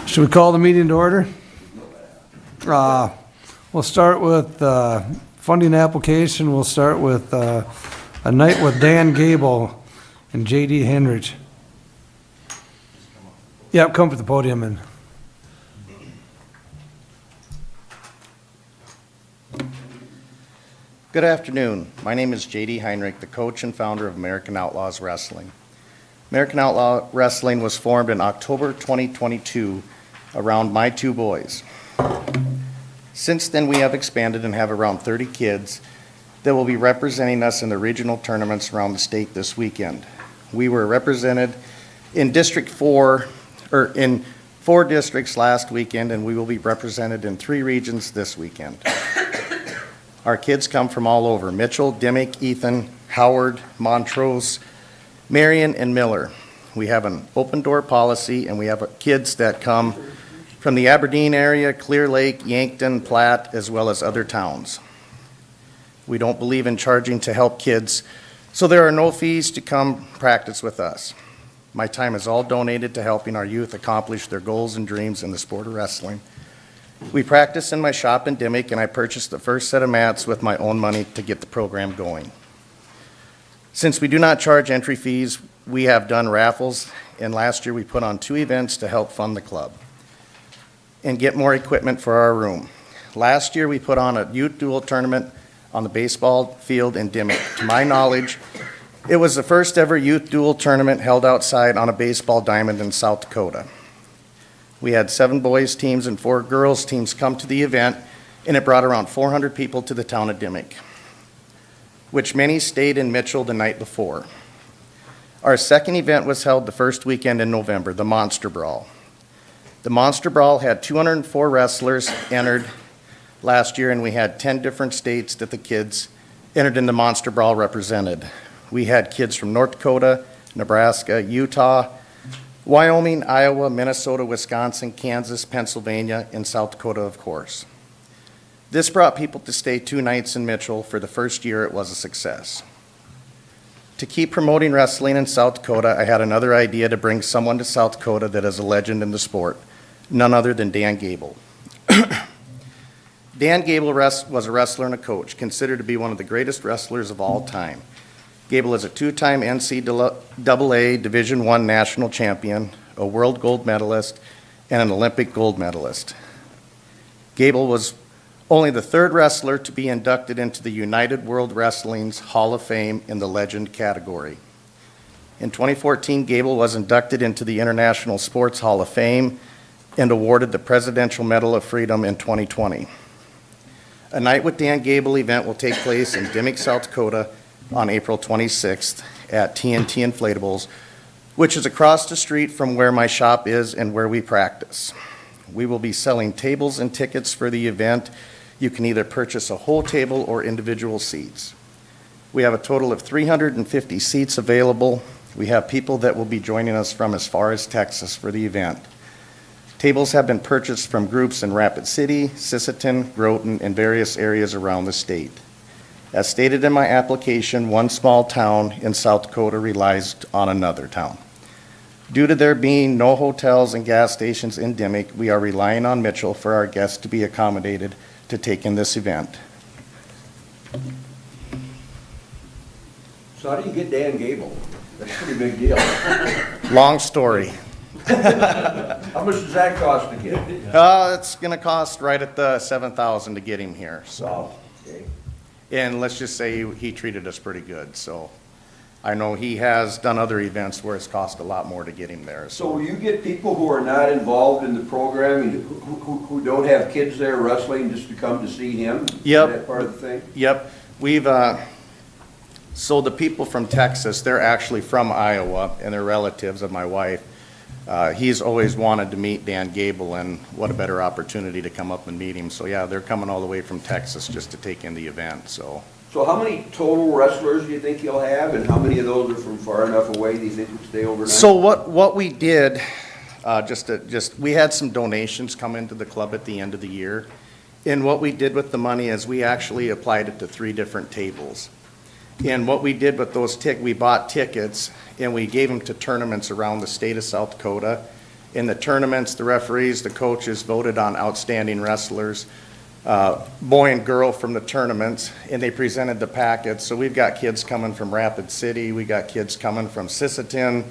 Should we call the meeting to order? We'll start with funding application. We'll start with a night with Dan Gable and J.D. Henrich. Yep, come to the podium and. Good afternoon. My name is J.D. Heinrich, the coach and founder of American Outlaws Wrestling. American Outlaw Wrestling was formed in October 2022 around my two boys. Since then, we have expanded and have around 30 kids that will be representing us in the regional tournaments around the state this weekend. We were represented in District 4, or in 4 districts last weekend, and we will be represented in 3 regions this weekend. Our kids come from all over: Mitchell, Dimmick, Ethan, Howard, Montrose, Marion, and Miller. We have an open door policy, and we have kids that come from the Aberdeen area, Clear Lake, Yankton, Platte, as well as other towns. We don't believe in charging to help kids, so there are no fees to come practice with us. My time is all donated to helping our youth accomplish their goals and dreams in the sport of wrestling. We practice in my shop in Dimmick, and I purchased the first set of mats with my own money to get the program going. Since we do not charge entry fees, we have done raffles, and last year we put on 2 events to help fund the club and get more equipment for our room. Last year we put on a youth duel tournament on the baseball field in Dimmick. To my knowledge, it was the first ever youth duel tournament held outside on a baseball diamond in South Dakota. We had 7 boys teams and 4 girls teams come to the event, and it brought around 400 people to the town of Dimmick, which many stayed in Mitchell the night before. Our second event was held the first weekend in November, the Monster Brawl. The Monster Brawl had 204 wrestlers entered last year, and we had 10 different states that the kids entered in the Monster Brawl represented. We had kids from North Dakota, Nebraska, Utah, Wyoming, Iowa, Minnesota, Wisconsin, Kansas, Pennsylvania, and South Dakota, of course. This brought people to stay 2 nights in Mitchell. For the first year, it was a success. To keep promoting wrestling in South Dakota, I had another idea to bring someone to South Dakota that is a legend in the sport, none other than Dan Gable. Dan Gable was a wrestler and a coach, considered to be one of the greatest wrestlers of all time. Gable is a 2-time NCAA Division I national champion, a world gold medalist, and an Olympic gold medalist. Gable was only the 3rd wrestler to be inducted into the United World Wrestling's Hall of Fame in the Legend category. In 2014, Gable was inducted into the International Sports Hall of Fame and awarded the Presidential Medal of Freedom in 2020. A Night with Dan Gable event will take place in Dimmick, South Dakota on April 26th at TNT Inflatables, which is across the street from where my shop is and where we practice. We will be selling tables and tickets for the event. You can either purchase a whole table or individual seats. We have a total of 350 seats available. We have people that will be joining us from as far as Texas for the event. Tables have been purchased from groups in Rapid City, Sisseton, Groton, and various areas around the state. As stated in my application, one small town in South Dakota relies on another town. Due to there being no hotels and gas stations in Dimmick, we are relying on Mitchell for our guests to be accommodated to take in this event. So how do you get Dan Gable? That's a pretty big deal. Long story. How much does that cost to get? It's going to cost right at the $7,000 to get him here. So, Wow. Okay. and let's just say he treated us pretty good. So, I know he has done other events where it's cost a lot more to get him there. So you get people who are not involved in the programming, who don't have kids there wrestling just to come to see him? Yep. Is that part of the thing? Yep, we've so the people from Texas, they're actually from Iowa, and they're relatives of my wife. He's always wanted to meet Dan Gable, and what a better opportunity to come up and meet him. So yeah, they're coming all the way from Texas just to take in the event. So how many total wrestlers do you think you'll have, and how many of those are from far enough away do you think would stay overnight? what we did, We had some donations come into the club at the end of the year. And what we did with the money is we actually applied it to 3 different tables. And what we did with those we bought tickets and we gave them to tournaments around the state of South Dakota. In the tournaments, the referees, the coaches voted on outstanding wrestlers, boy and girl from the tournaments, and they presented the packets. So we've got kids coming from Rapid City, we got kids coming from Sisseton,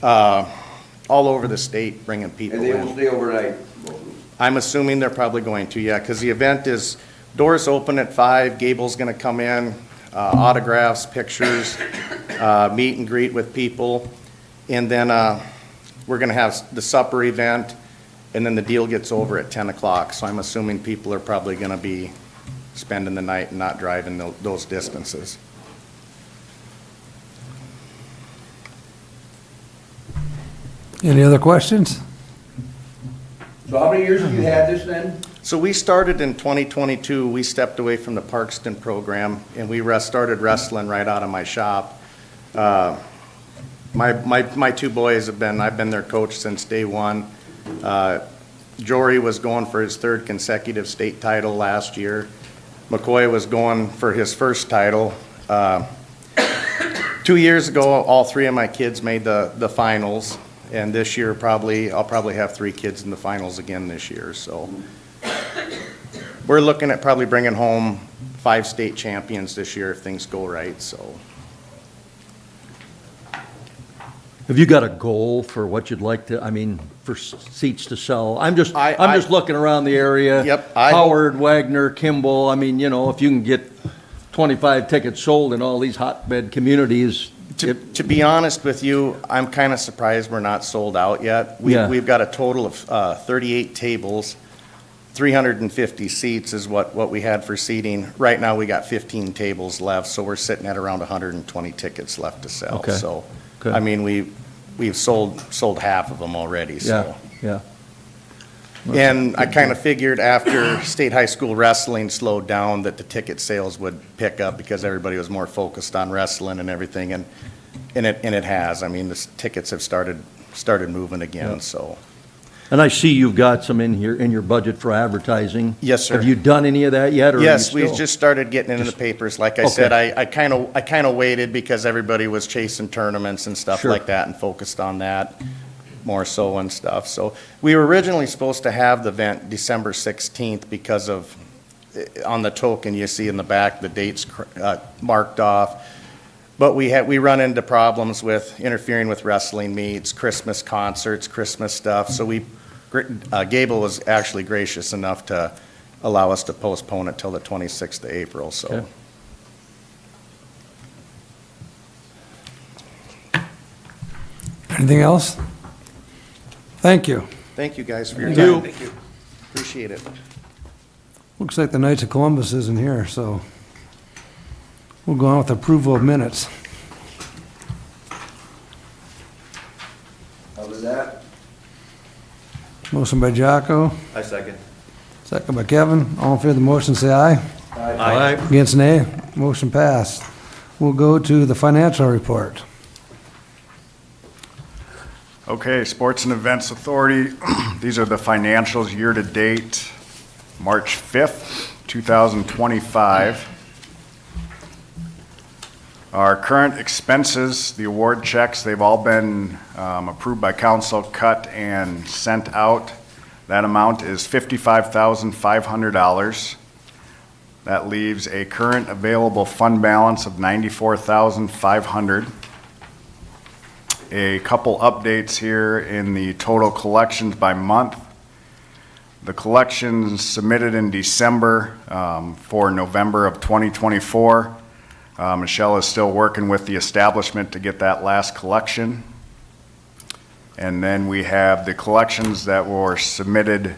all over the state bringing people And in. they will stay overnight? I'm assuming they're probably going to, yeah, because the event is, doors open at 5, Gable's gonna come in, autographs, pictures, meet and greet with people, and then, we're gonna have the supper event, and then the deal gets over at 10 o'clock, so I'm assuming people are probably gonna be spending the night and not driving those distances. Any other questions? So how many years have you had this then? So we started in 2022, we stepped away from the Parkston program, and we started wrestling right out of my shop. My 2 boys I've been their coach since day one. Jory was going for his 3rd consecutive state title last year. McCoy was going for his 1st title. 2 years ago, all 3 of my kids made the finals, and this year I'll probably have 3 kids in the finals again this year, so. We're looking at probably bringing home 5 state champions this year if things go right, so. Have you got a goal for what you'd like to, I mean, for seats to sell? I'm just I- looking around the area. Yep, Howard, Wagner, Kimball, I mean, you know, if you can get 25 tickets sold in all these hotbed communities. To be honest with you, I'm kind of surprised we're not sold out yet. Yeah. We've got a total of 38 tables, 350 seats is what we had for seating. Right now, we got 15 tables left, so we're sitting at around 120 tickets left to sell. Okay. So, Good. I mean, we've sold half of them already, so. Yeah. And I kind of figured after state high school wrestling slowed down that the ticket sales would pick up because everybody was more focused on wrestling and everything, and it has. I mean, the tickets have started moving again, Yeah. so. And I see you've got some in here, in your budget for advertising. Yes, sir. Have you done any of that yet, or are you Yes, still? we just started getting into the papers. Like I said, I kind of waited because everybody was chasing tournaments and stuff Sure. like that and focused on that more so and stuff. So we were originally supposed to have the event December 16th because of, on the token you see in the back, the dates marked off. But we run into problems with interfering with wrestling meets, Christmas concerts, Christmas stuff. So Gable was actually gracious enough to allow us to postpone it till the 26th of April, so. Okay. Anything else? Thank you. Thank you guys for your Thank time. you. Thank you. Appreciate it. Looks like the Knights of Columbus isn't here, so we'll go on with approval of minutes. How was that? Motion by Jocko, I second. second by Kevin. All in favor of the motion, say aye. Aye. Against nay, motion passed. We'll go to the financial report. Okay, Sports and Events Authority, these are the financials year-to-date, March 5th, 2025. Our current expenses, the award checks, they've all been approved by council, cut and sent out. That amount is $55,500. That leaves a current available fund balance of $94,500. A couple updates here in the total collections by month. The collections submitted in December for November of 2024. Michelle is still working with the establishment to get that last collection. And then we have the collections that were submitted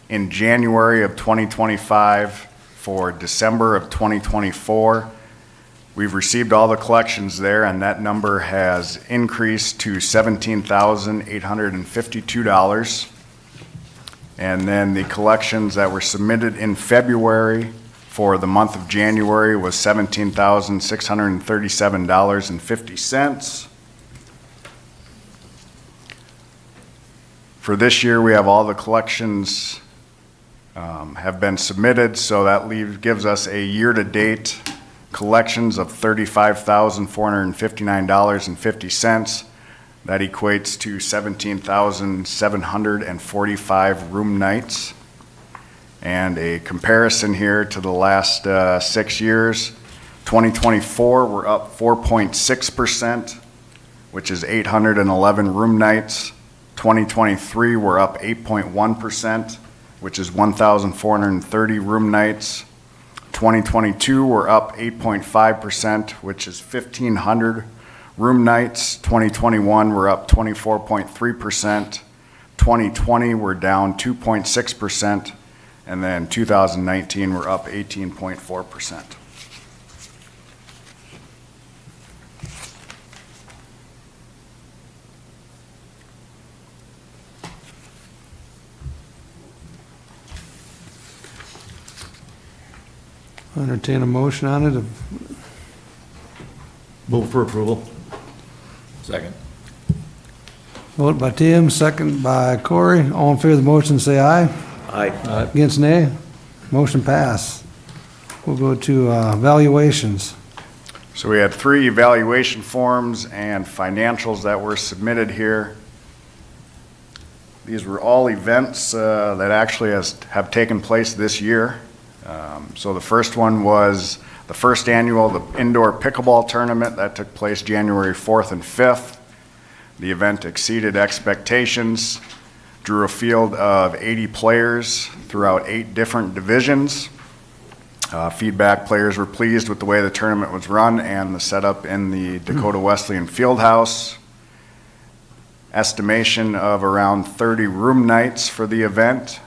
in January of 2025 for December of 2024. We've received all the collections there, and that number has increased to $17,852. And then the collections that were submitted in February for the month of January was $17,637.50. For this year, we have all the collections have been submitted, so that gives us a year-to-date collections of $35,459.50. That equates to 17,745 room nights. And a comparison here to the last 6 years, 2024, we're up 4.6%, which is 811 room nights. 2023, we're up 8.1%, which is 1,430 room nights. 2022, we're up 8.5%, which is 1,500 room nights. 2021, we're up 24.3%. 2020, we're down 2.6%. And then 2019, we're up 18.4%. Entertain a motion on it. Move for approval. Second. Vote by Tim, second by Corey. All in favor of the motion, say aye. Aye. Against, nay. Motion pass. We'll go to valuations. So we had 3 evaluation forms and financials that were submitted here. These were all events that actually have taken place this year. So the first one was the first annual, the indoor pickleball tournament that took place January 4th and 5th. The event exceeded expectations, drew a field of 80 players throughout 8 different divisions. Feedback: players were pleased with the way the tournament was run and the setup in the Dakota Wesleyan Fieldhouse. Estimation of around 30 room nights for the event.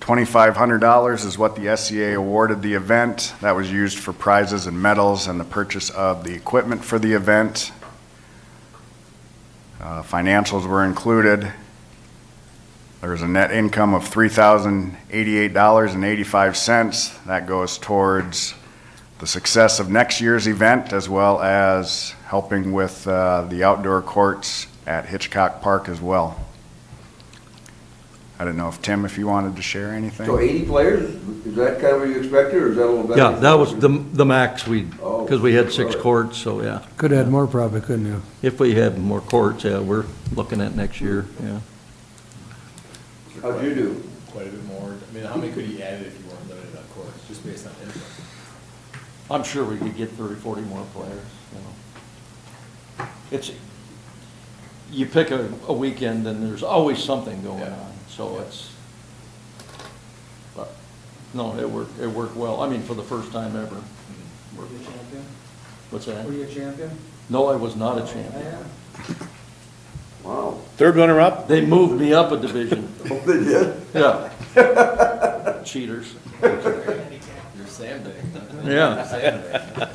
$2,500 is what the SCA awarded the event. That was used for prizes and medals and the purchase of the equipment for the event. Financials were included. There was a net income of $3,088.85. That goes towards the success of next year's event, as well as helping with the outdoor courts at Hitchcock Park as well. I don't know if Tim, if you wanted to share anything. So 80 players, is that kind of what you expected, or is that a little better? Yeah, that was the max because we had 6 courts, so yeah. Could have had more probably, couldn't you? If we had more courts, yeah, we're looking at next year, yeah. How'd you do? Quite a bit more. I mean, how many could you add if you weren't limited on courts, just based on input? I'm sure we could get 30, 40 more players, you know. You pick a weekend and there's always something going Yeah. on, so but, no, it worked well. I mean, for the first time ever. Were you a champion? What's that? Were you a champion? No, I was not a champion. Wow. Third runner-up? They moved me up a division, Oh, they did? yeah. Cheaters. You're sandbagging. Yeah.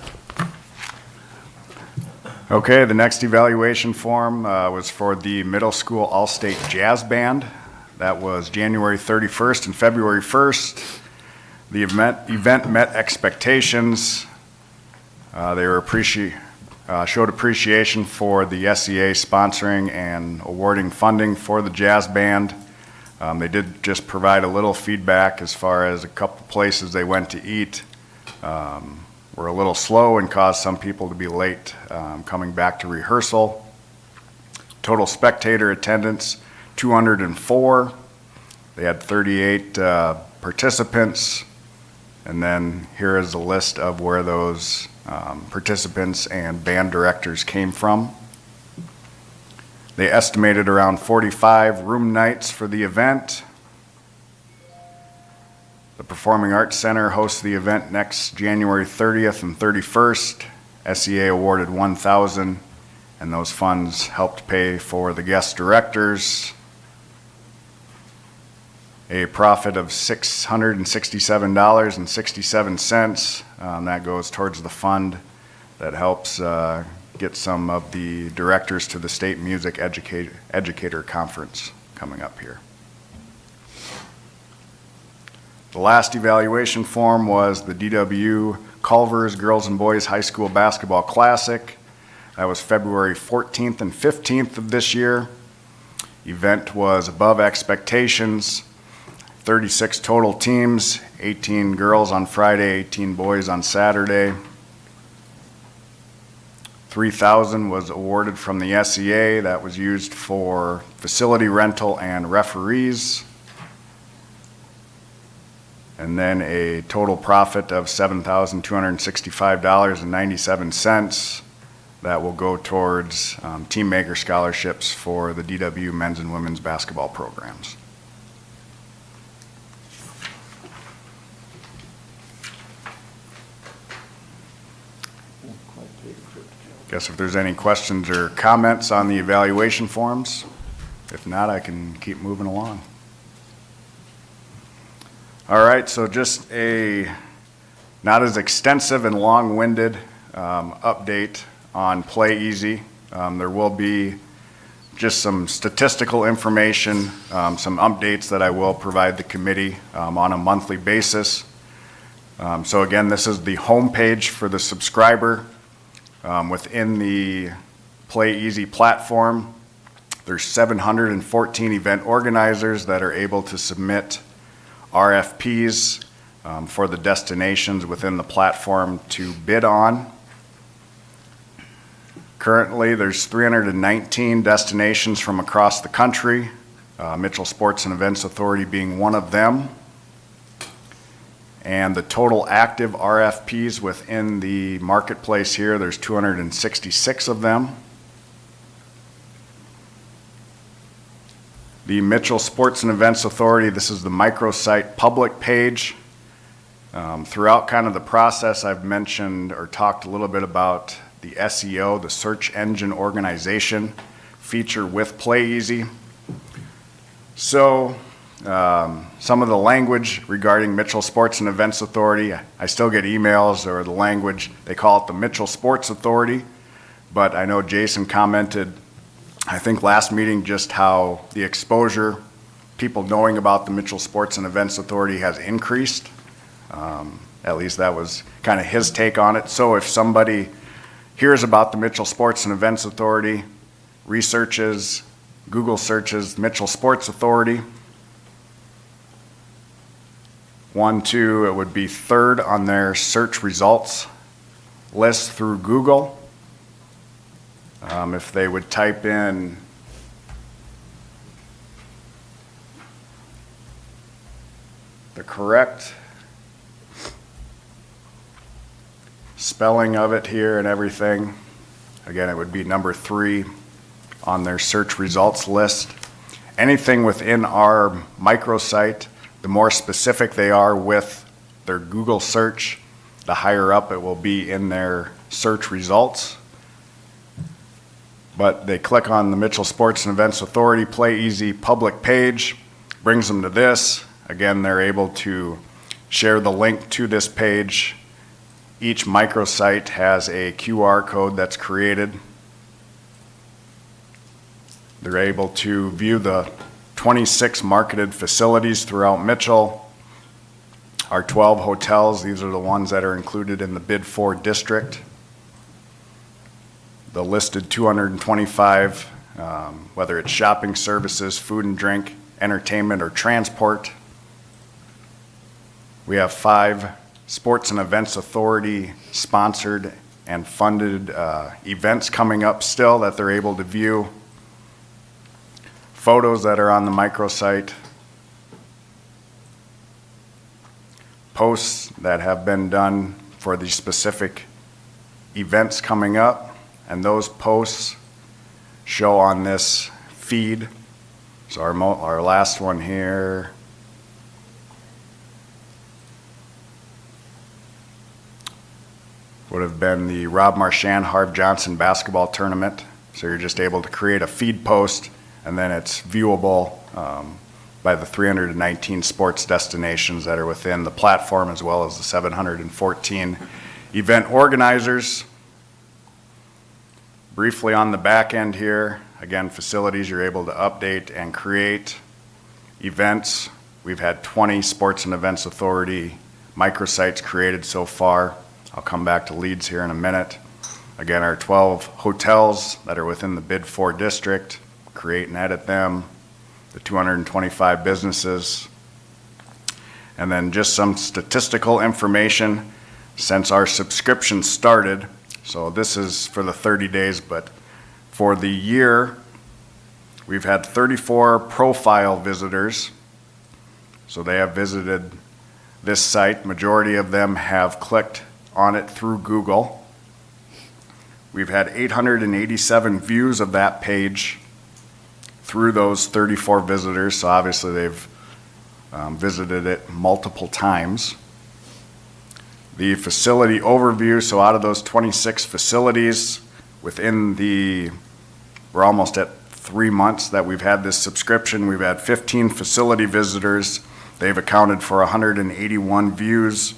Okay, the next evaluation form was for the middle school all-state jazz band. That was January 31st and February 1st. The event met expectations. They were showed appreciation for the SCA sponsoring and awarding funding for the jazz band. They did just provide a little feedback as far as a couple places they went to eat. Were a little slow and caused some people to be late coming back to rehearsal. Total spectator attendance, 204. They had 38 participants. And then here is a list of where those participants and band directors came from. They estimated around 45 room nights for the event. The Performing Arts Center hosts the event next January 30th and 31st. SCA awarded $1,000, and those funds helped pay for the guest directors. A profit of $667.67. That goes towards the fund that helps get some of the directors to the State Music Educator Conference coming up here. The last evaluation form was the DW Culver's Girls and Boys High School Basketball Classic. That was February 14th and 15th of this year. Event was above expectations. 36 total teams, 18 girls on Friday, 18 boys on Saturday. $3,000 was awarded from the SEA. That was used for facility rental and referees. And then a total profit of $7,265.97. That will go towards team maker scholarships for the DW men's and women's basketball programs. Guess if there's any questions or comments on the evaluation forms. If not, I can keep moving along. All right, so just a not as extensive and long-winded update on Play Easy. There will be just some statistical information, some updates that I will provide the committee on a monthly basis. So again, this is the homepage for the subscriber. Within the Play Easy platform, there's 714 event organizers that are able to submit RFPs for the destinations within the platform to bid on. Currently, there's 319 destinations from across the country, Mitchell Sports and Events Authority being one of them. And the total active RFPs within the marketplace here, there's 266 of them. The Mitchell Sports and Events Authority, this is the microsite public page. Throughout kind of the process, I've mentioned or talked a little bit about the SEO, the search engine organization feature with Play Easy. So, some of the language regarding Mitchell Sports and Events Authority, I still get emails or the language, they call it the Mitchell Sports Authority, but I know Jason commented, I think last meeting, just how the exposure, people knowing about the Mitchell Sports and Events Authority has increased. At least that was kind of his take on it. So if somebody hears about the Mitchell Sports and Events Authority, researches, Google searches Mitchell Sports Authority, it would be third on their search results list through Google. If they would type in the correct spelling of it here and everything, again, it would be number 3 on their search results list. Anything within our microsite, the more specific they are with their Google search, the higher up it will be in their search results. But they click on the Mitchell Sports and Events Authority Play Easy public page, brings them to this. Again, they're able to share the link to this page. Each microsite has a QR code that's created. They're able to view the 26 marketed facilities throughout Mitchell. Our 12 hotels, these are the ones that are included in the Bid 4 district. The listed 225, whether it's shopping services, food and drink, entertainment, or transport. We have 5 Sports and Events Authority sponsored and funded events coming up still that they're able to view. Photos that are on the microsite, posts that have been done for the specific events coming up, and those posts show on this feed. So our last one here would have been the Rob Marchand Harv Johnson basketball tournament. So you're just able to create a feed post, and then it's viewable by the 319 sports destinations that are within the platform, as well as the 714 event organizers. Briefly on the back end here, again, facilities you're able to update and create. Events, we've had 20 Sports and Events Authority microsites created so far. I'll come back to leads here in a minute. Again, our 12 hotels that are within the Bid 4 district, create and edit them, the 225 businesses, and then just some statistical information since our subscription started. So this is for the 30 days, but for the year, we've had 34 profile visitors. So they have visited this site. Majority of them have clicked on it through Google. We've had 887 views of that page through those 34 visitors. So obviously they've visited it multiple times. The facility overview, so out of those 26 facilities we're almost at 3 months that we've had this subscription. We've had 15 facility visitors. They've accounted for 181 views.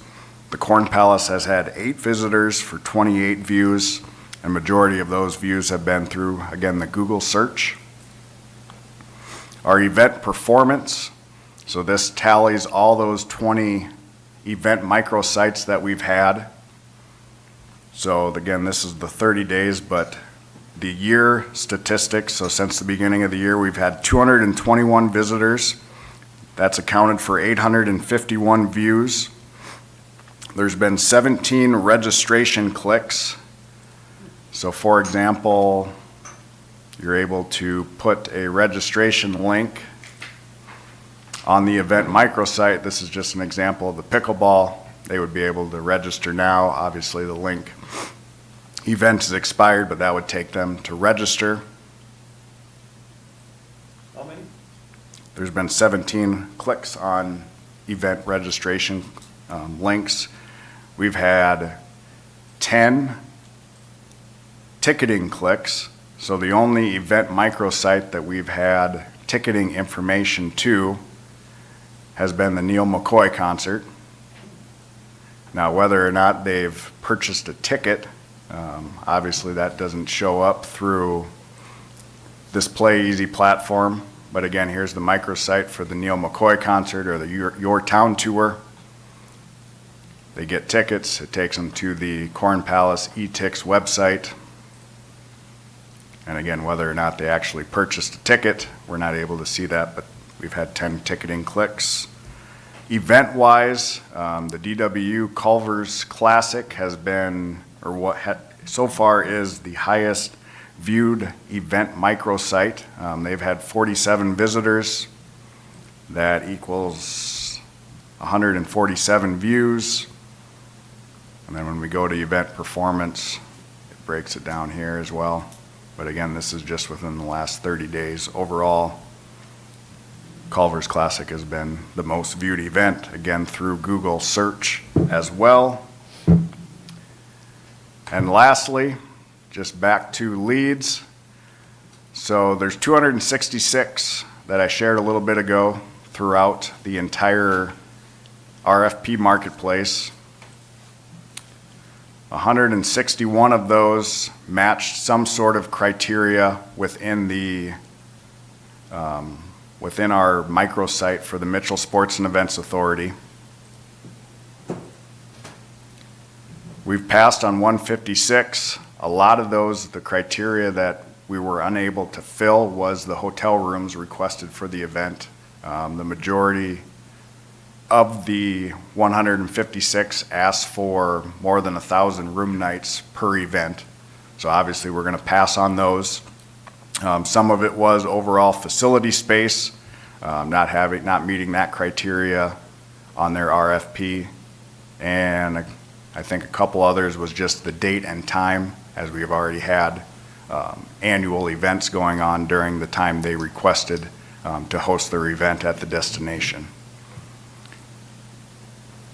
The Corn Palace has had 8 visitors for 28 views, and majority of those views have been through, again, the Google search. Our event performance, so this tallies all those 20 event microsites that we've had. So again, this is the 30 days, but the year statistics, so since the beginning of the year, we've had 221 visitors. That's accounted for 851 views. There's been 17 registration clicks. So for example, you're able to put a registration link on the event microsite. This is just an example of the pickleball. They would be able to register now. Obviously, the link event is expired, but that would take them to register. How many? There's been 17 clicks on event registration links. We've had 10 ticketing clicks. So the only event microsite that we've had ticketing information to has been the Neil McCoy concert. Now, whether or not they've purchased a ticket, obviously that doesn't show up through this Play Easy platform. But again, here's the microsite for the Neil McCoy concert or the Your Town Tour. They get tickets. It takes them to the Corn Palace eTix website. And again, whether or not they actually purchased a ticket, we're not able to see that, but we've had 10 ticketing clicks. Event-wise, the DW Culver's Classic has been, so far is the highest viewed event microsite. They've had 47 visitors. That equals 147 views. And then when we go to event performance, it breaks it down here as well. But again, this is just within the last 30 days. Overall, Culver's Classic has been the most viewed event, again, through Google search as well. And lastly, just back to leads. So there's 266 that I shared a little bit ago throughout the entire RFP marketplace. 161 of those matched some sort of criteria within within our microsite for the Mitchell Sports and Events Authority. We've passed on 156. A lot of those, the criteria that we were unable to fill was the hotel rooms requested for the event. The majority of the 156 asked for more than 1,000 room nights per event. So obviously we're going to pass on those. Some of it was overall facility space, not meeting that criteria on their RFP. And I think a couple others was just the date and time, as we have already had annual events going on during the time they requested to host their event at the destination.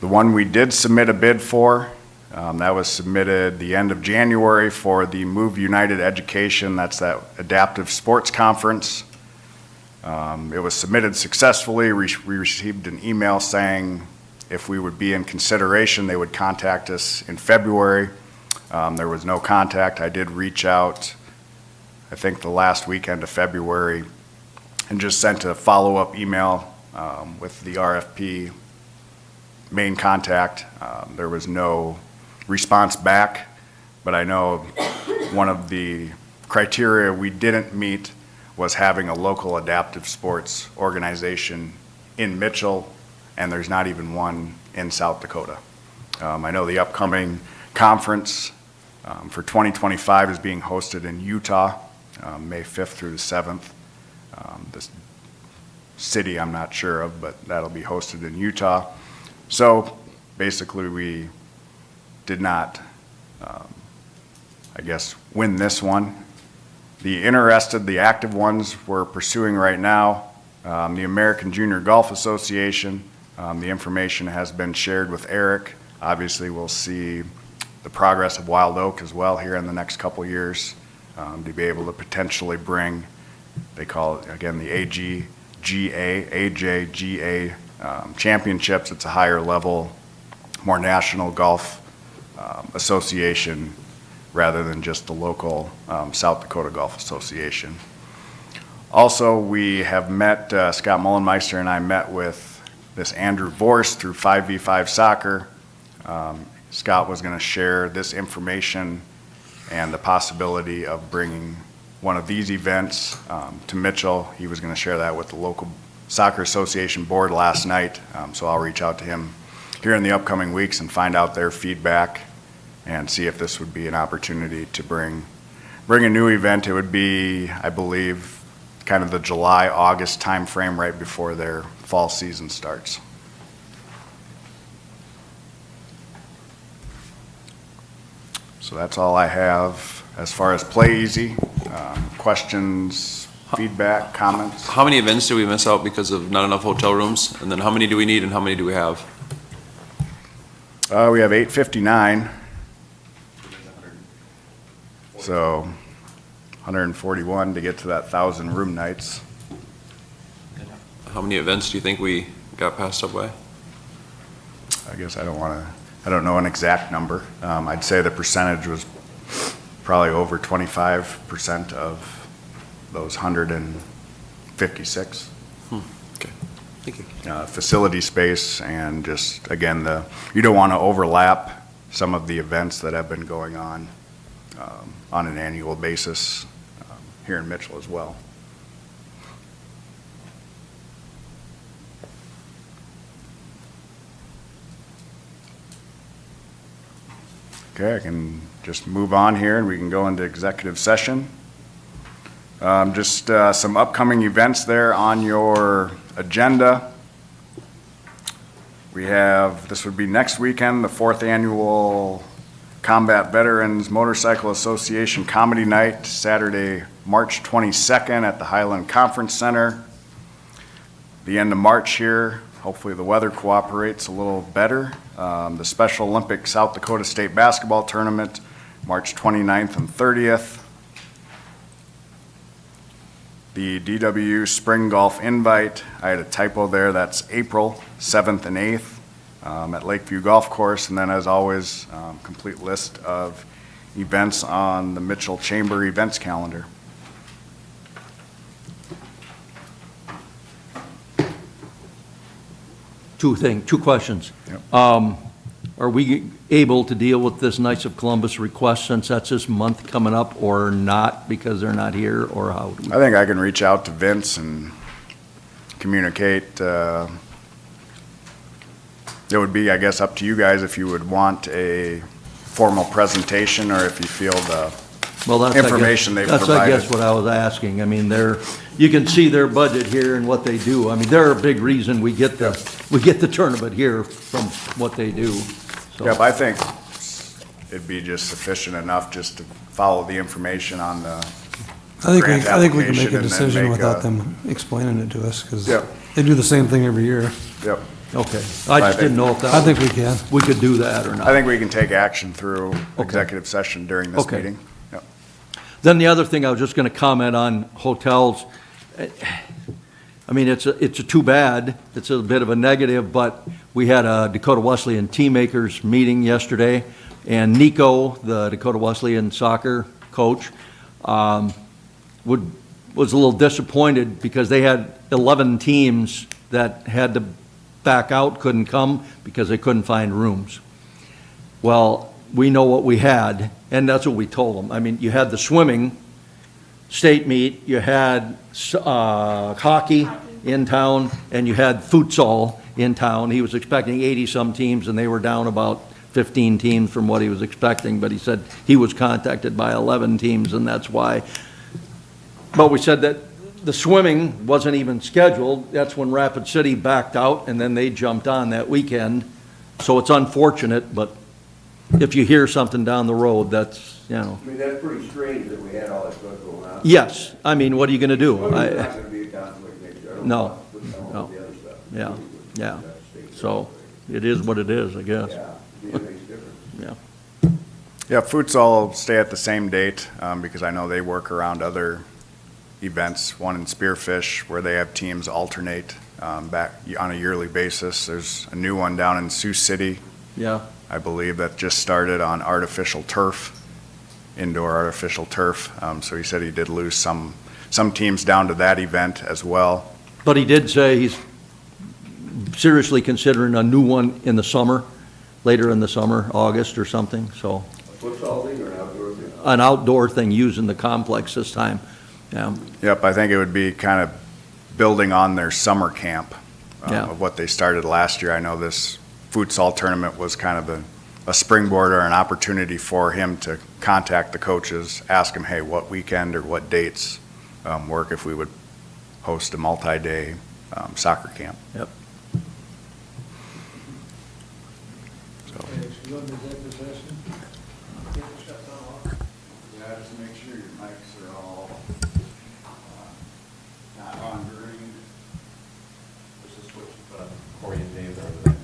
The one we did submit a bid for, that was submitted the end of January for the Move United Education. That's that adaptive sports conference. It was submitted successfully. We received an email saying if we would be in consideration, they would contact us in February. There was no contact. I did reach out, I think the last weekend of February, and just sent a follow-up email with the RFP main contact. There was no response back. but I know one of the criteria we didn't meet was having a local adaptive sports organization in Mitchell, and there's not even one in South Dakota. I know the upcoming conference for 2025 is being hosted in Utah, May 5th through the 7th. This city I'm not sure of, but that'll be hosted in Utah. So basically, we did not, I guess, win this one. The active ones we're pursuing right now, the American Junior Golf Association. The information has been shared with Eric. Obviously, we'll see the progress of Wild Oak as well here in the next couple years, to be able to potentially bring, they call it, again, the AJGA championships. It's a higher level, more national golf association rather than just the local South Dakota Golf Association. Also, we have met, Scott Mullenmeister and I met with this Andrew Vorst through 5v5 Soccer. Scott was going to share this information and the possibility of bringing one of these events to Mitchell. He was going to share that with the local Soccer Association board last night, so I'll reach out to him here in the upcoming weeks and find out their feedback and see if this would be an opportunity to bring a new event. It would be, I believe, kind of the July, August timeframe right before their fall season starts. So that's all I have as far as Play Easy. Questions, feedback, comments? How many events do we miss out because of not enough hotel rooms? And then how many do we need and how many do we have? We have 859. So 141 to get to that 1,000 room nights. How many events do you think we got passed up by? I guess I don't know an exact number. I'd say the percentage was probably over 25% of those 156. Okay, thank you. Facility space and just, again, you don't want to overlap some of the events that have been going on an annual basis here in Mitchell as well. Okay, I can just move on here and we can go into executive session. Just some upcoming events there on your agenda. We have, this would be next weekend, the 4th annual Combat Veterans Motorcycle Association Comedy Night, Saturday, March 22nd at the Highland Conference Center. The end of March here, hopefully the weather cooperates a little better. The Special Olympic South Dakota State Basketball Tournament, March 29th and 30th. The DW Spring Golf Invite, I had a typo there, that's April 7th and 8th at Lakeview Golf Course. And then as always, complete list of events on the Mitchell Chamber events calendar. Two questions. Yep. Are we able to deal with this Knights of Columbus request since that's this month coming up, or not because they're not here, or how? I think I can reach out to Vince and communicate. It would be, I guess, up to you guys if you would want a formal presentation or if you feel the information they've That's, I provided. guess, what I was asking. I mean, you can see their budget here and what they do. I mean, they're a big reason we get the tournament here from what they do. So, Yep, I think it'd be just sufficient enough just to follow the information on the grant I think we can application make a and then decision make without a- them explaining it to us, because Yep. they do the same thing every year. Yep. okay. I just didn't know if I that, think we can. we could do that or not. I think we can take action through executive session during this Okay. meeting. Yep. Then the other thing I was just going to comment on hotels. I mean, it's a too bad. It's a bit of a negative, but we had a Dakota Wesleyan Team Makers meeting yesterday, and Nico, the Dakota Wesleyan soccer coach, was a little disappointed because they had 11 teams that had to back out, couldn't come because they couldn't find rooms. Well, we know what we had, And that's what we told them. I mean, you had the swimming state meet, you had hockey in town, and you had futsal in town. He was expecting 80-some teams, and they were down about 15 teams from what he was expecting, but he said he was contacted by 11 teams, and that's why. But we said that the swimming wasn't even scheduled. That's when Rapid City backed out, and then they jumped on that weekend. So it's unfortunate, but if you hear something down the road, that's, you know. I mean, that's pretty strange that we had all that stuff going on. Yes, I mean, what are you gonna do? There's not gonna be a conflict next year. I don't No, know, with all no. the other stuff. Yeah, yeah. That's state So it is what it is, I guess. Yeah, it makes difference. Yeah. Yeah, futsal will stay at the same date, because I know they work around other events, one in Spearfish, where they have teams alternate, back on a yearly basis. There's a new one down in Sioux City, Yeah, I believe, that just started on artificial turf, indoor artificial turf. So he said he did lose some teams down to that event as well. but he did say he's seriously considering a new one in the summer, later in the summer, August or something, so. Futsal thing or an outdoor thing? An outdoor thing using the complex this time, yeah. Yep, I think it would be kind of building on their summer camp Yeah. of what they started last year. I know this futsal tournament was kind of a springboard or an opportunity for him to contact the coaches, ask them, hey, what weekend or what dates work if we would host a multi-day soccer camp. Yep. So, yeah, just make sure your mics are all not on green. This is what you put on Corey and Dave there over there.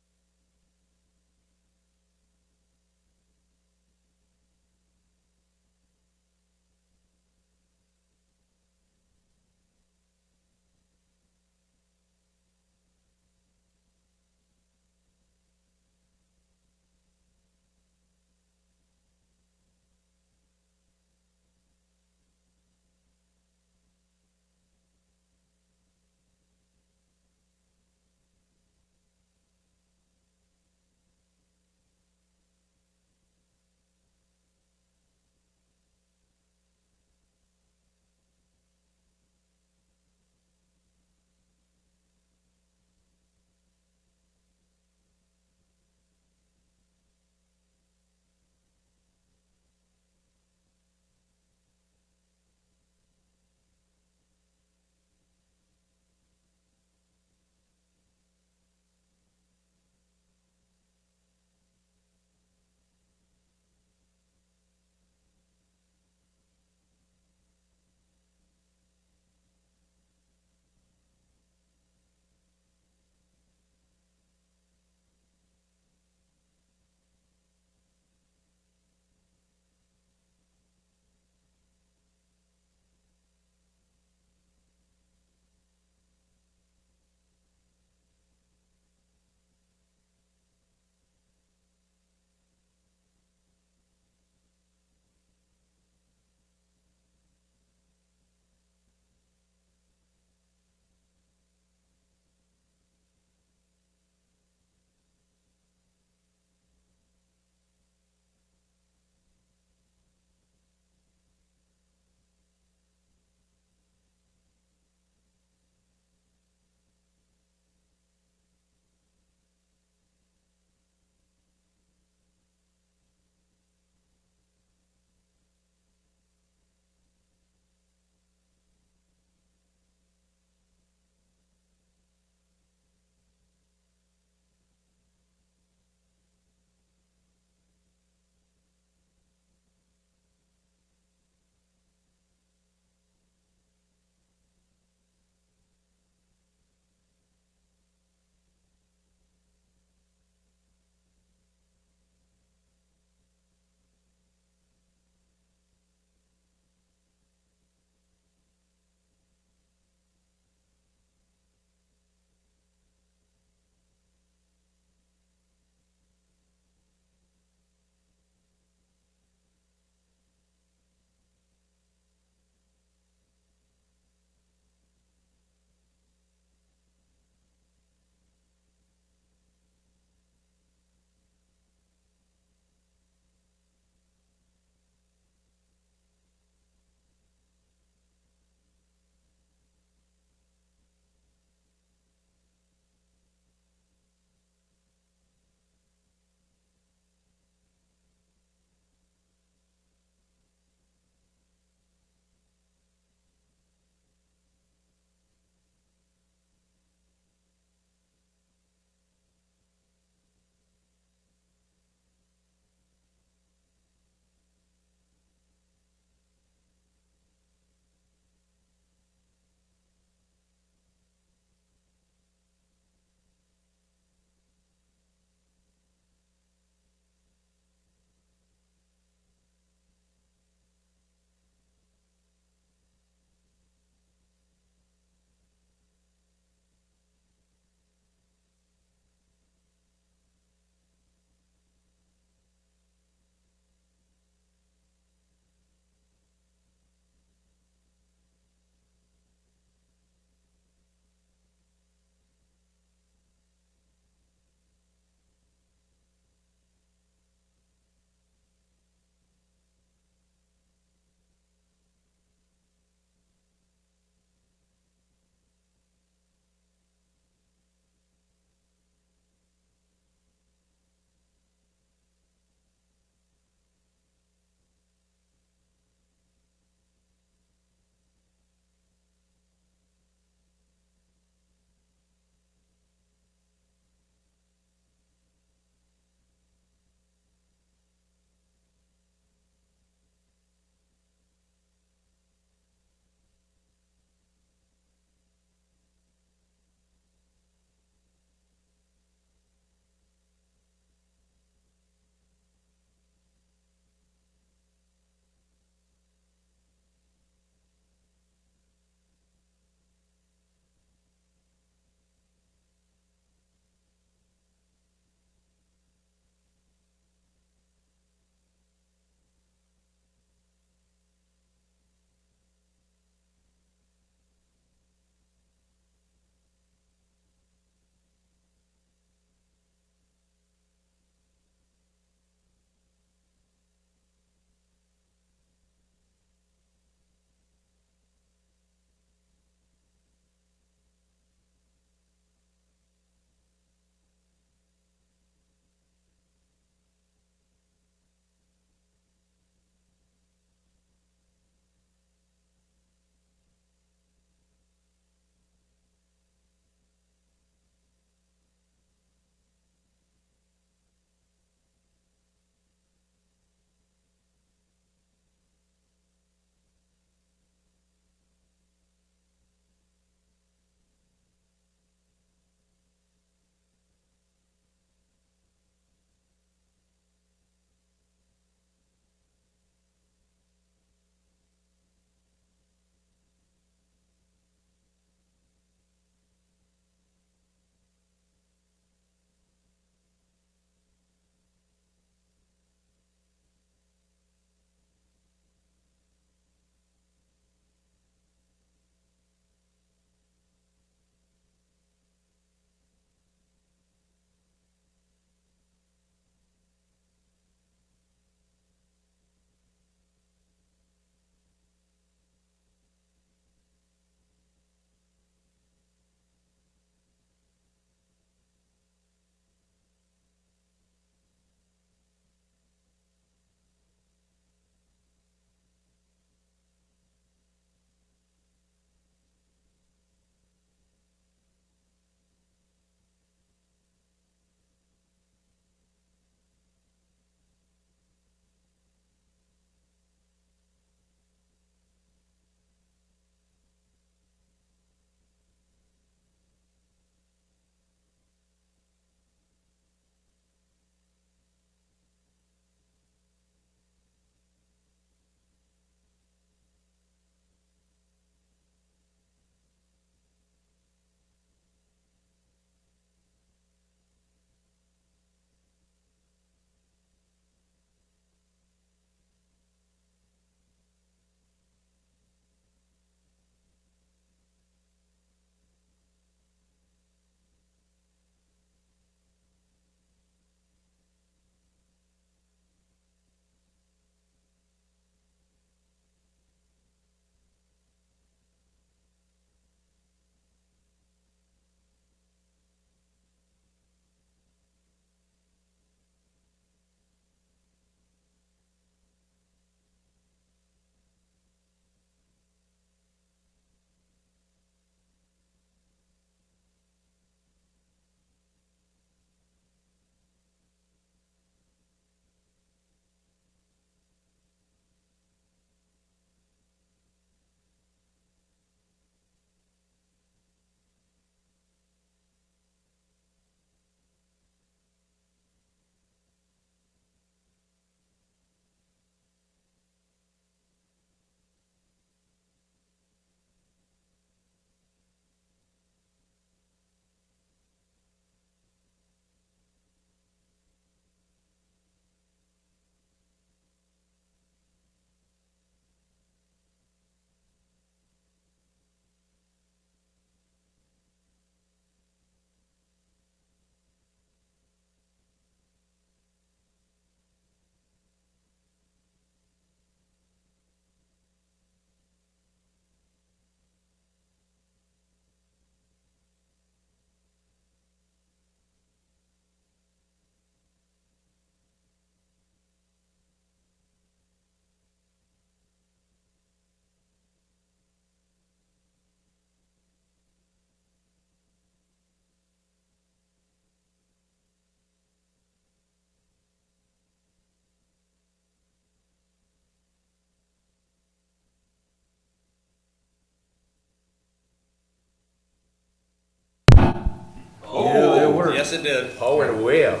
Oh, worked. Yes, it did. oh, and way up.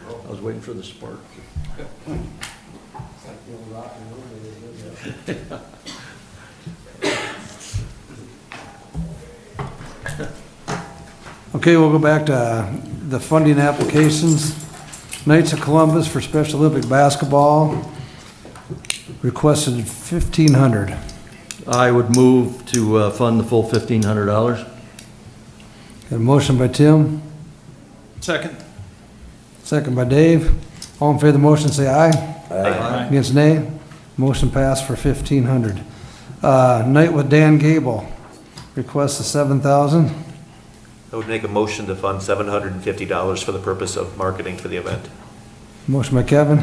I was waiting for the spark. Okay, we'll go back to the funding applications. Knights of Columbus for Special Olympic basketball requested $1,500. I would move to fund the full $1,500. Got a motion by Tim, Second. second by Dave. All in favor of the motion, say aye. Aye. Against nay. Motion passed for $1,500. Night with Dan Gable, request of $7,000. I would make a motion to fund $750 for the purpose of marketing for the event. Motion by Kevin,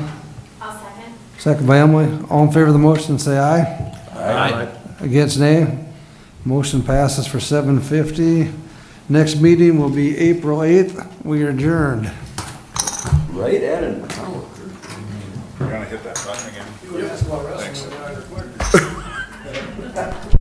I'll second. second by Emily. All in favor of the motion, say aye. Aye. Against nay. Motion passes for $750. Next meeting will be April 8th. We are adjourned. Right at an hour. We're gonna hit that button again. You asked about wrestling, we're not recording.